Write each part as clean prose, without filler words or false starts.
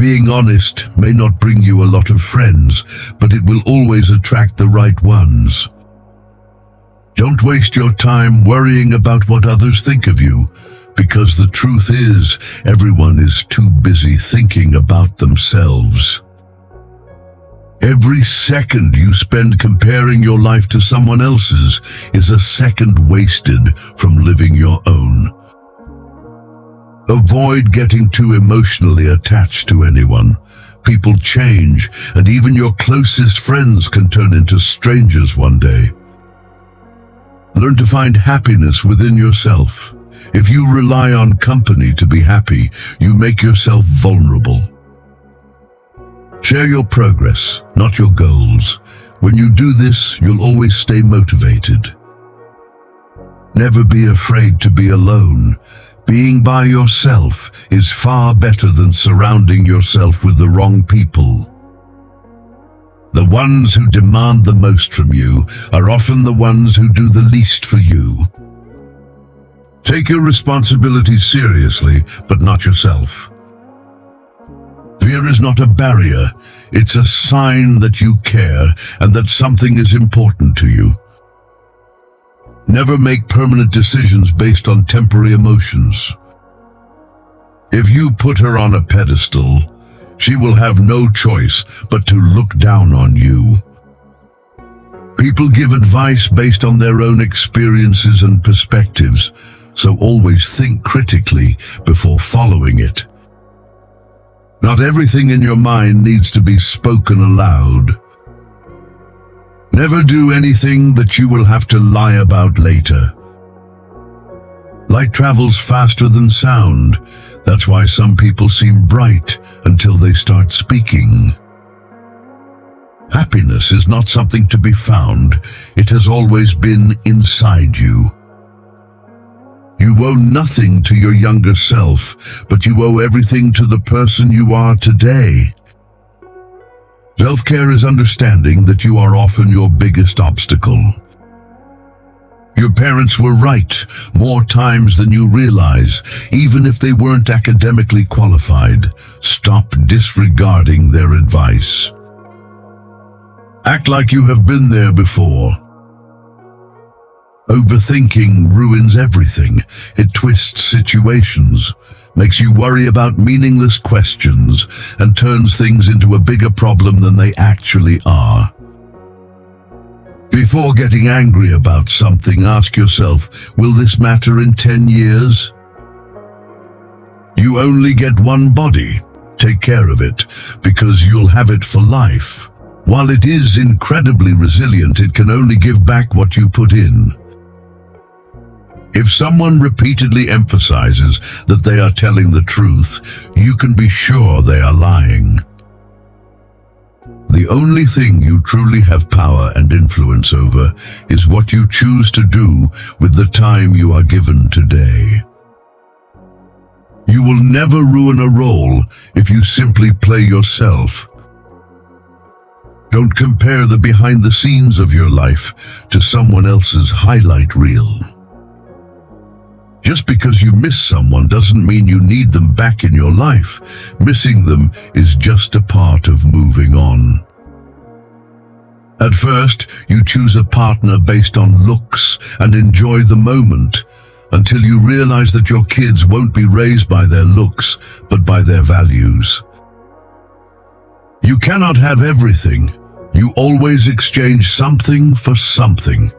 Being honest may not bring you a lot of friends, but it will always attract the right ones. Don't waste your time worrying about what others think of you, because the truth is, everyone is too busy thinking about themselves. Every second you spend comparing your life to someone else's is a second wasted from living your own. Avoid getting too emotionally attached to anyone. People change, and even your closest friends can turn into strangers one day. Learn to find happiness within yourself. If you rely on company to be happy, you make yourself vulnerable. Share your progress, not your goals. When you do this, you'll always stay motivated. Never be afraid to be alone. Being by yourself is far better than surrounding yourself with the wrong people. The ones who demand the most from you are often the ones who do the least for you. Take your responsibilities seriously, but not yourself. Fear is not a barrier, it's a sign that you care and that something is important to you. Never make permanent decisions based on temporary emotions. If you put her on a pedestal, she will have no choice but to look down on you. People give advice based on their own experiences and perspectives, so always think critically before following it. Not everything in your mind needs to be spoken aloud. Never do anything that you will have to lie about later. Light travels faster than sound. That's why some people seem bright until they start speaking. Happiness is not something to be found. It has always been inside you. You owe nothing to your younger self, but you owe everything to the person you are today. Self-care is understanding that you are often your biggest obstacle. Your parents were right more times than you realize, even if they weren't academically qualified. Stop disregarding their advice. Act like you have been there before. Overthinking ruins everything. It twists situations, makes you worry about meaningless questions, and turns things into a bigger problem than they actually are. Before getting angry about something, ask yourself, will this matter in 10 years? You only get one body. Take care of it, because you'll have it for life. While it is incredibly resilient, it can only give back what you put in. If someone repeatedly emphasizes that they are telling the truth, you can be sure they are lying. The only thing you truly have power and influence over is what you choose to do with the time you are given today. You will never ruin a role if you simply play yourself. Don't compare the behind the scenes of your life to someone else's highlight reel. Just because you miss someone doesn't mean you need them back in your life. Missing them is just a part of moving on. At first, you choose a partner based on looks and enjoy the moment, until you realize that your kids won't be raised by their looks, but by their values. You cannot have everything. You always exchange something for something.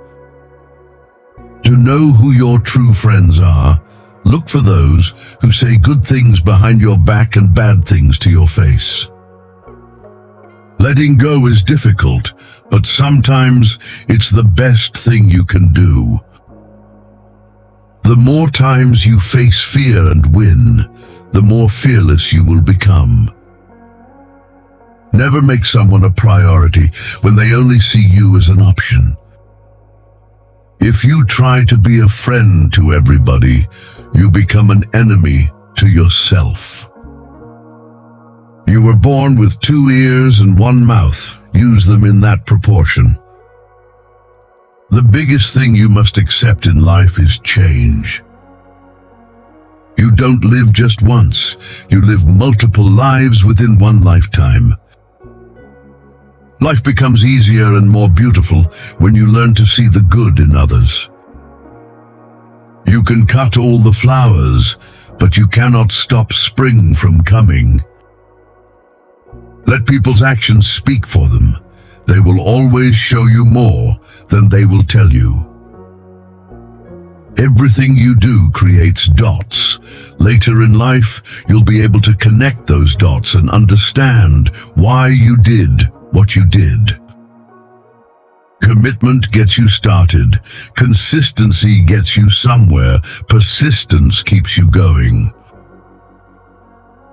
To know who your true friends are, look for those who say good things behind your back and bad things to your face. Letting go is difficult, but sometimes it's the best thing you can do. The more times you face fear and win, the more fearless you will become. Never make someone a priority when they only see you as an option. If you try to be a friend to everybody, you become an enemy to yourself. You were born with 2 ears and 1 mouth. Use them in that proportion. The biggest thing you must accept in life is change. You don't live just once. You live multiple lives within one lifetime. Life becomes easier and more beautiful when you learn to see the good in others. You can cut all the flowers, but you cannot stop spring from coming. Let people's actions speak for them. They will always show you more than they will tell you. Everything you do creates dots. Later in life, you'll be able to connect those dots and understand why you did what you did. Commitment gets you started. Consistency gets you somewhere. Persistence keeps you going.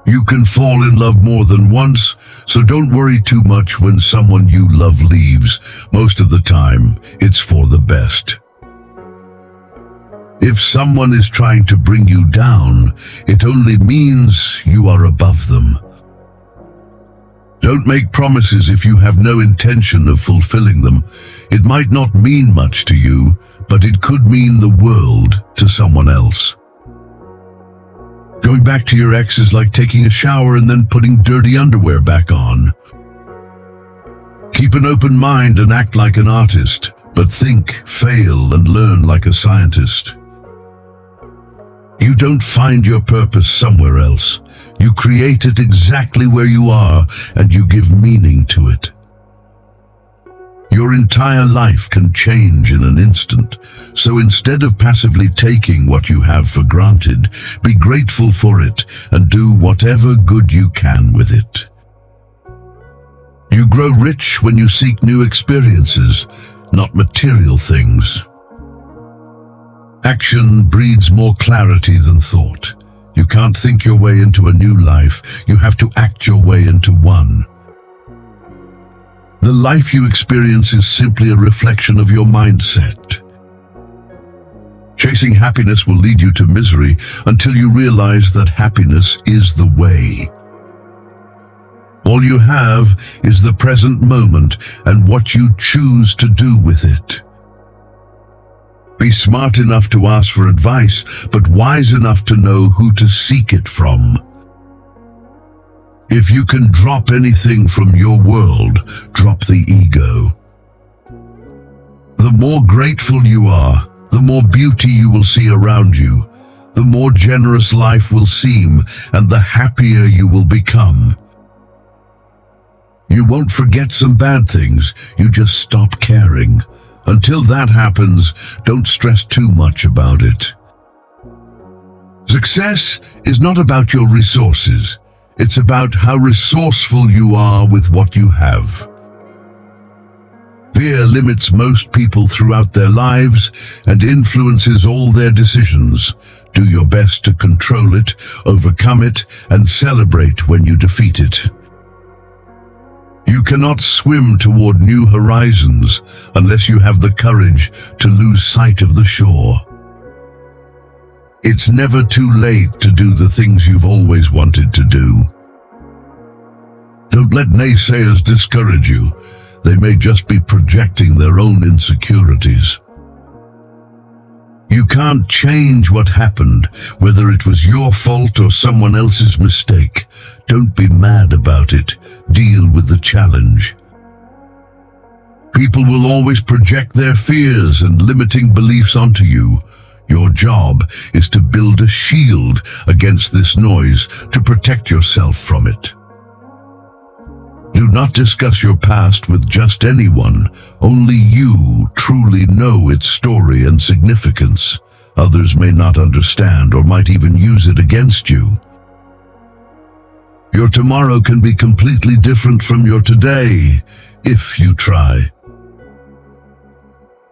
You can fall in love more than once, so don't worry too much when someone you love leaves. Most of the time, it's for the best. If someone is trying to bring you down, it only means you are above them. Don't make promises if you have no intention of fulfilling them. It might not mean much to you, but it could mean the world to someone else. Going back to your ex is like taking a shower and then putting dirty underwear back on. Keep an open mind and act like an artist, but think, fail, and learn like a scientist. You don't find your purpose somewhere else. You create it exactly where you are, and you give meaning to it. Your entire life can change in an instant, so instead of passively taking what you have for granted, be grateful for it and do whatever good you can with it. You grow rich when you seek new experiences, not material things. Action breeds more clarity than thought. You can't think your way into a new life. You have to act your way into one. The life you experience is simply a reflection of your mindset. Chasing happiness will lead you to misery until you realize that happiness is the way. All you have is the present moment and what you choose to do with it. Be smart enough to ask for advice, but wise enough to know who to seek it from. If you can drop anything from your world, drop the ego. The more grateful you are, the more beauty you will see around you, the more generous life will seem, and the happier you will become. You won't forget some bad things, you just stop caring. Until that happens, don't stress too much about it. Success is not about your resources. It's about how resourceful you are with what you have. Fear limits most people throughout their lives and influences all their decisions. Do your best to control it, overcome it, and celebrate when you defeat it. You cannot swim toward new horizons unless you have the courage to lose sight of the shore. It's never too late to do the things you've always wanted to do. Don't let naysayers discourage you. They may just be projecting their own insecurities. You can't change what happened, whether it was your fault or someone else's mistake. Don't be mad about it. Deal with the challenge. People will always project their fears and limiting beliefs onto you. Your job is to build a shield against this noise to protect yourself from it. Do not discuss your past with just anyone. Only you truly know its story and significance. Others may not understand or might even use it against you. Your tomorrow can be completely different from your today, if you try.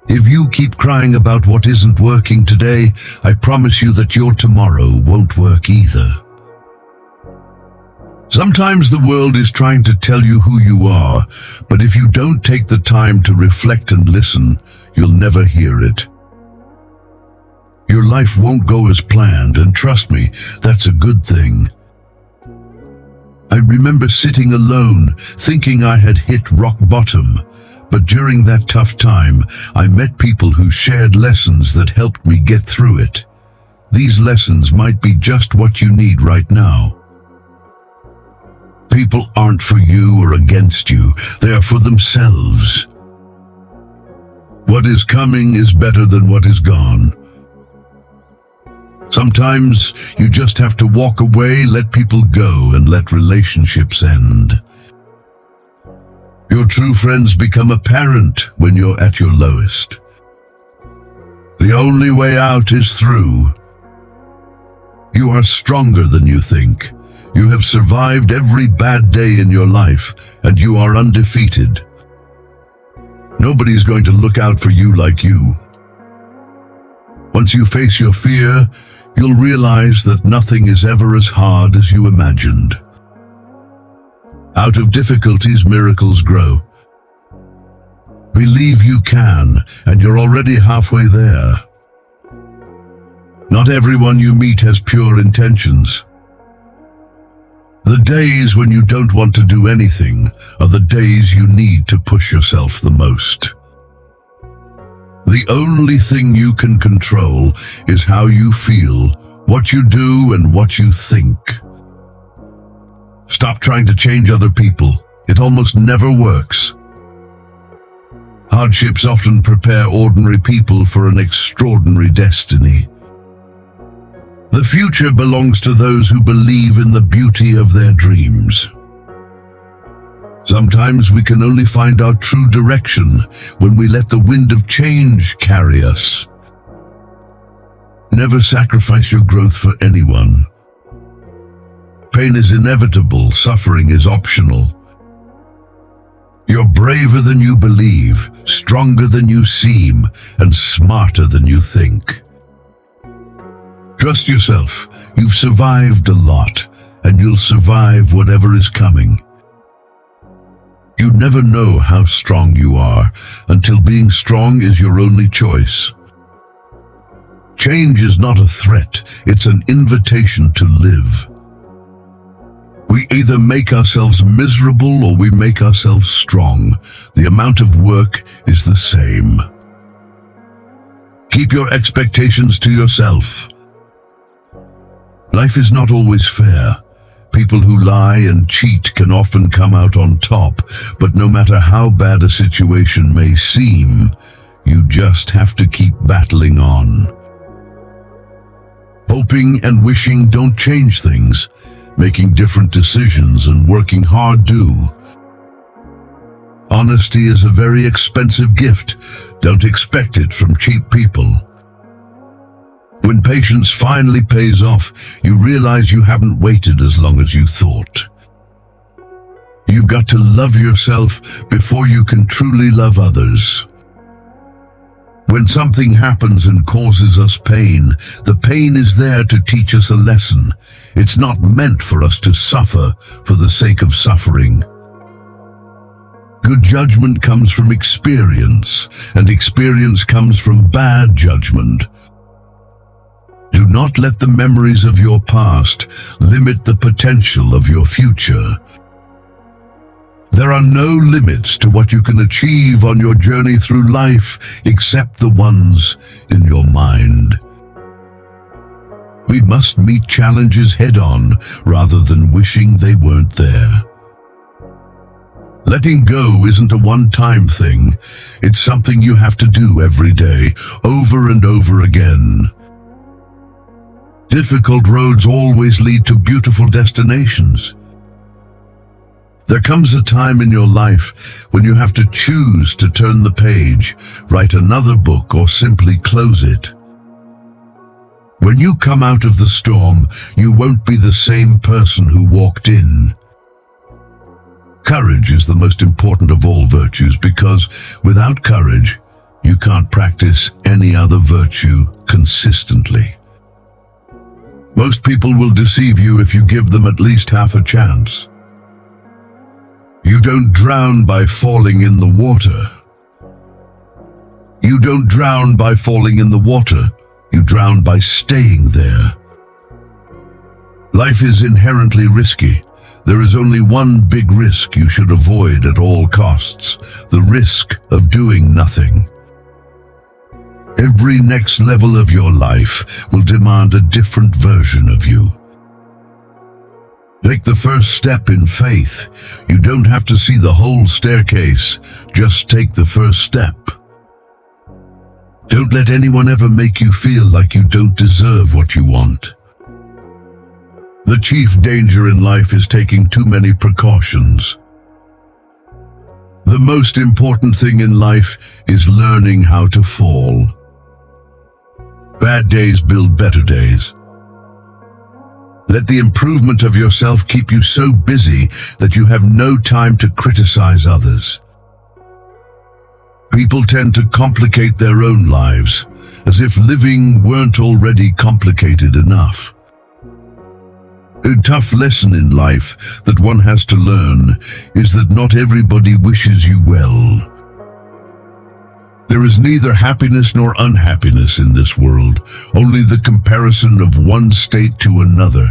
If you keep crying about what isn't working today, I promise you that your tomorrow won't work either. Sometimes the world is trying to tell you who you are, but if you don't take the time to reflect and listen, you'll never hear it. Your life won't go as planned, and trust me, that's a good thing. I remember sitting alone, thinking I had hit rock bottom, but during that tough time, I met people who shared lessons that helped me get through it. These lessons might be just what you need right now. People aren't for you or against you, they are for themselves. What is coming is better than what is gone. Sometimes you just have to walk away, let people go, and let relationships end. Your true friends become apparent when you're at your lowest. The only way out is through. You are stronger than you think. You have survived every bad day in your life, and you are undefeated. Nobody's going to look out for you like you. Once you face your fear, you'll realize that nothing is ever as hard as you imagined. Out of difficulties, miracles grow. Believe you can, and you're already halfway there. Not everyone you meet has pure intentions. The days when you don't want to do anything are the days you need to push yourself the most. The only thing you can control is how you feel, what you do, and what you think. Stop trying to change other people. It almost never works. Hardships often prepare ordinary people for an extraordinary destiny. The future belongs to those who believe in the beauty of their dreams. Sometimes we can only find our true direction when we let the wind of change carry us. Never sacrifice your growth for anyone. Pain is inevitable, suffering is optional. You're braver than you believe, stronger than you seem, and smarter than you think. Trust yourself. You've survived a lot, and you'll survive whatever is coming. You never know how strong you are until being strong is your only choice. Change is not a threat, it's an invitation to live. We either make ourselves miserable or we make ourselves strong. The amount of work is the same. Keep your expectations to yourself. Life is not always fair. People who lie and cheat can often come out on top, but no matter how bad a situation may seem, you just have to keep battling on. Hoping and wishing don't change things. Making different decisions and working hard do. Honesty is a very expensive gift. Don't expect it from cheap people. When patience finally pays off, you realize you haven't waited as long as you thought. You've got to love yourself before you can truly love others. When something happens and causes us pain, the pain is there to teach us a lesson. It's not meant for us to suffer for the sake of suffering. Good judgment comes from experience, and experience comes from bad judgment. Do not let the memories of your past limit the potential of your future. There are no limits to what you can achieve on your journey through life except the ones in your mind. We must meet challenges head-on rather than wishing they weren't there. Letting go isn't a one-time thing. It's something you have to do every day, over and over again. Difficult roads always lead to beautiful destinations. There comes a time in your life when you have to choose to turn the page, write another book, or simply close it. When you come out of the storm, you won't be the same person who walked in. Courage is the most important of all virtues because without courage, you can't practice any other virtue consistently. Most people will deceive you if you give them at least half a chance. You don't drown by falling in the water. You don't drown by falling in the water. You drown by staying there. Life is inherently risky. There is only one big risk you should avoid at all costs, the risk of doing nothing. Every next level of your life will demand a different version of you. Take the first step in faith. You don't have to see the whole staircase, just take the first step. Don't let anyone ever make you feel like you don't deserve what you want. The chief danger in life is taking too many precautions. The most important thing in life is learning how to fall. Bad days build better days. Let the improvement of yourself keep you so busy that you have no time to criticize others. People tend to complicate their own lives, as if living weren't already complicated enough. A tough lesson in life that one has to learn is that not everybody wishes you well. There is neither happiness nor unhappiness in this world, only the comparison of one state to another.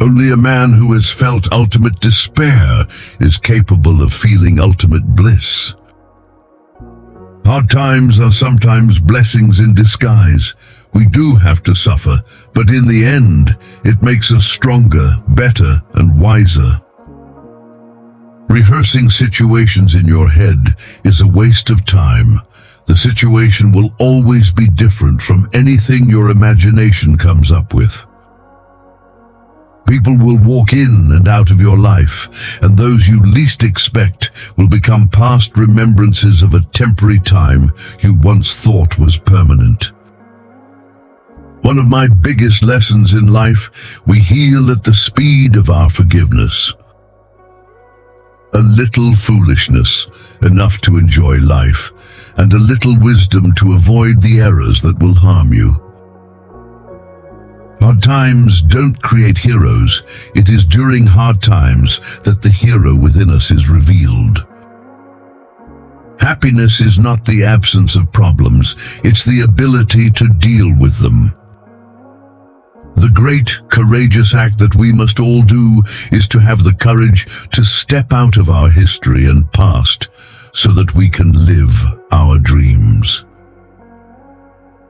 Only a man who has felt ultimate despair is capable of feeling ultimate bliss. Hard times are sometimes blessings in disguise. We do have to suffer, but in the end, it makes us stronger, better, and wiser. Rehearsing situations in your head is a waste of time. The situation will always be different from anything your imagination comes up with. People will walk in and out of your life, and those you least expect will become past remembrances of a temporary time you once thought was permanent. One of my biggest lessons in life: we heal at the speed of our forgiveness. A little foolishness, enough to enjoy life, and a little wisdom to avoid the errors that will harm you. Hard times don't create heroes. It is during hard times that the hero within us is revealed. Happiness is not the absence of problems, it's the ability to deal with them. The great, courageous act that we must all do is to have the courage to step out of our history and past so that we can live our dreams.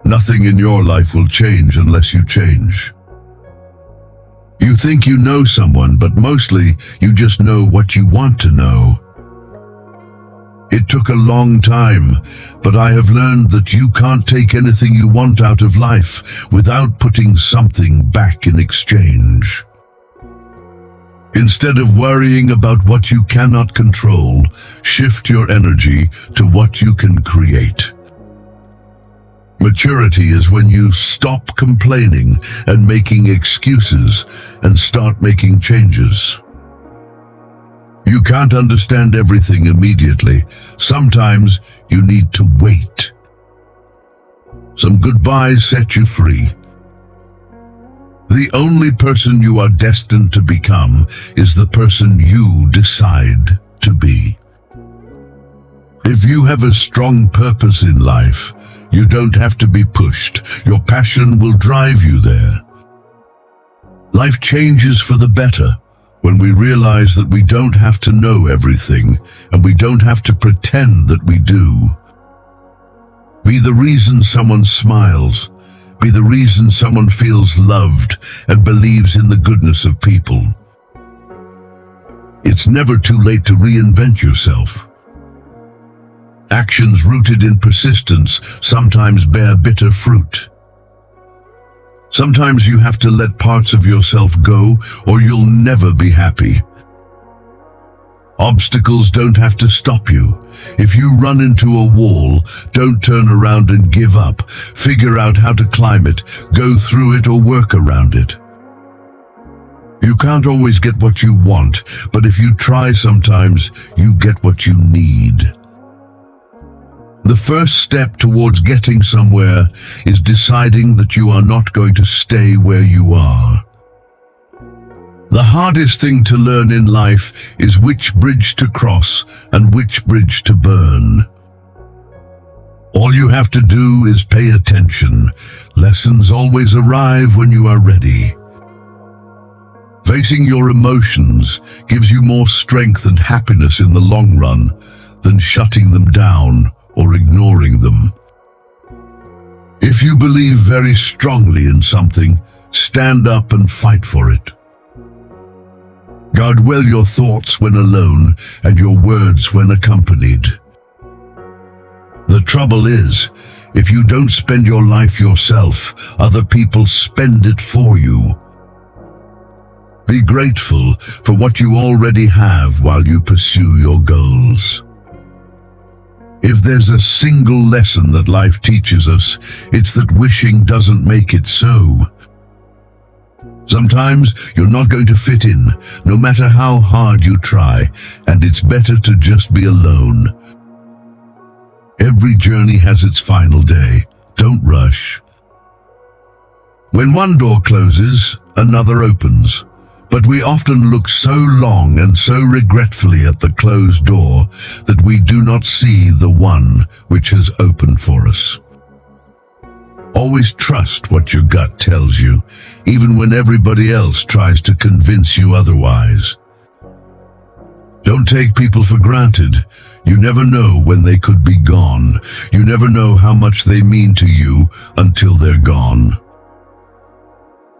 Nothing in your life will change unless you change. You think you know someone, but mostly you just know what you want to know. It took a long time, but I have learned that you can't take anything you want out of life without putting something back in exchange. Instead of worrying about what you cannot control, shift your energy to what you can create. Maturity is when you stop complaining and making excuses and start making changes. You can't understand everything immediately. Sometimes you need to wait. Some goodbyes set you free. The only person you are destined to become is the person you decide to be. If you have a strong purpose in life, you don't have to be pushed. Your passion will drive you there. Life changes for the better when we realize that we don't have to know everything and we don't have to pretend that we do. Be the reason someone smiles. Be the reason someone feels loved and believes in the goodness of people. It's never too late to reinvent yourself. Actions rooted in persistence sometimes bear bitter fruit. Sometimes you have to let parts of yourself go, or you'll never be happy. Obstacles don't have to stop you. If you run into a wall, don't turn around and give up. Figure out how to climb it, go through it, or work around it. You can't always get what you want, but if you try sometimes, you get what you need. The first step towards getting somewhere is deciding that you are not going to stay where you are. The hardest thing to learn in life is which bridge to cross and which bridge to burn. All you have to do is pay attention. Lessons always arrive when you are ready. Facing your emotions gives you more strength and happiness in the long run than shutting them down or ignoring them. If you believe very strongly in something, stand up and fight for it. Guard well your thoughts when alone and your words when accompanied. The trouble is, if you don't spend your life yourself, other people spend it for you. Be grateful for what you already have while you pursue your goals. If there's a single lesson that life teaches us, it's that wishing doesn't make it so. Sometimes you're not going to fit in, no matter how hard you try, and it's better to just be alone. Every journey has its final day. Don't rush. When one door closes, another opens. But we often look so long and so regretfully at the closed door that we do not see the one which has opened for us. Always trust what your gut tells you, even when everybody else tries to convince you otherwise. Don't take people for granted. You never know when they could be gone. You never know how much they mean to you until they're gone.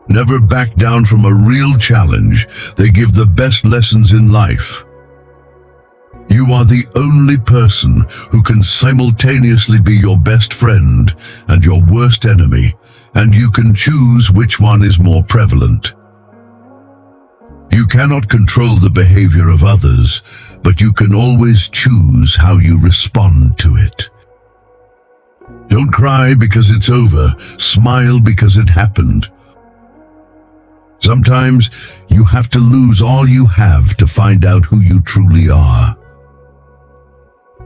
Never back down from a real challenge. They give the best lessons in life. You are the only person who can simultaneously be your best friend and your worst enemy, and you can choose which one is more prevalent. You cannot control the behavior of others, but you can always choose how you respond to it. Don't cry because it's over. Smile because it happened. Sometimes you have to lose all you have to find out who you truly are.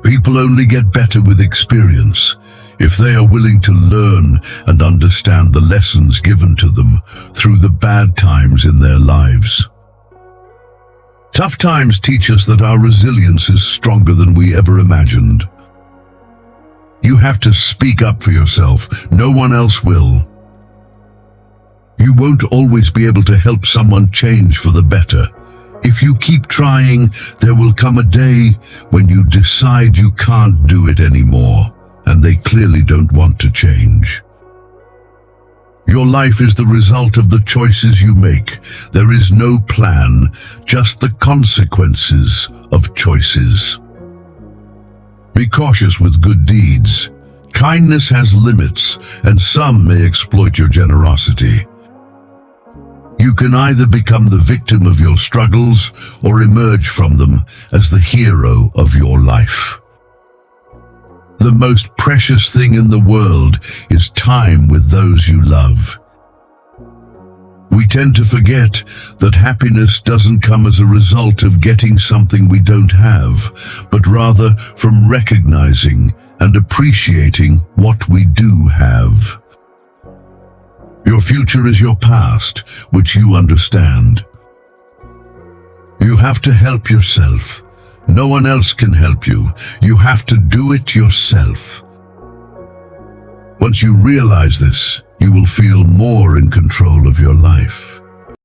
People only get better with experience if they are willing to learn and understand the lessons given to them through the bad times in their lives. Tough times teach us that our resilience is stronger than we ever imagined. You have to speak up for yourself. No one else will. You won't always be able to help someone change for the better. If you keep trying, there will come a day when you decide you can't do it anymore, and they clearly don't want to change. Your life is the result of the choices you make. There is no plan, just the consequences of choices. Be cautious with good deeds. Kindness has limits, and some may exploit your generosity. You can either become the victim of your struggles or emerge from them as the hero of your life. The most precious thing in the world is time with those you love. We tend to forget that happiness doesn't come as a result of getting something we don't have, but rather from recognizing and appreciating what we do have. Your future is your past, which you understand. You have to help yourself. No one else can help you. You have to do it yourself. Once you realize this, you will feel more in control of your life.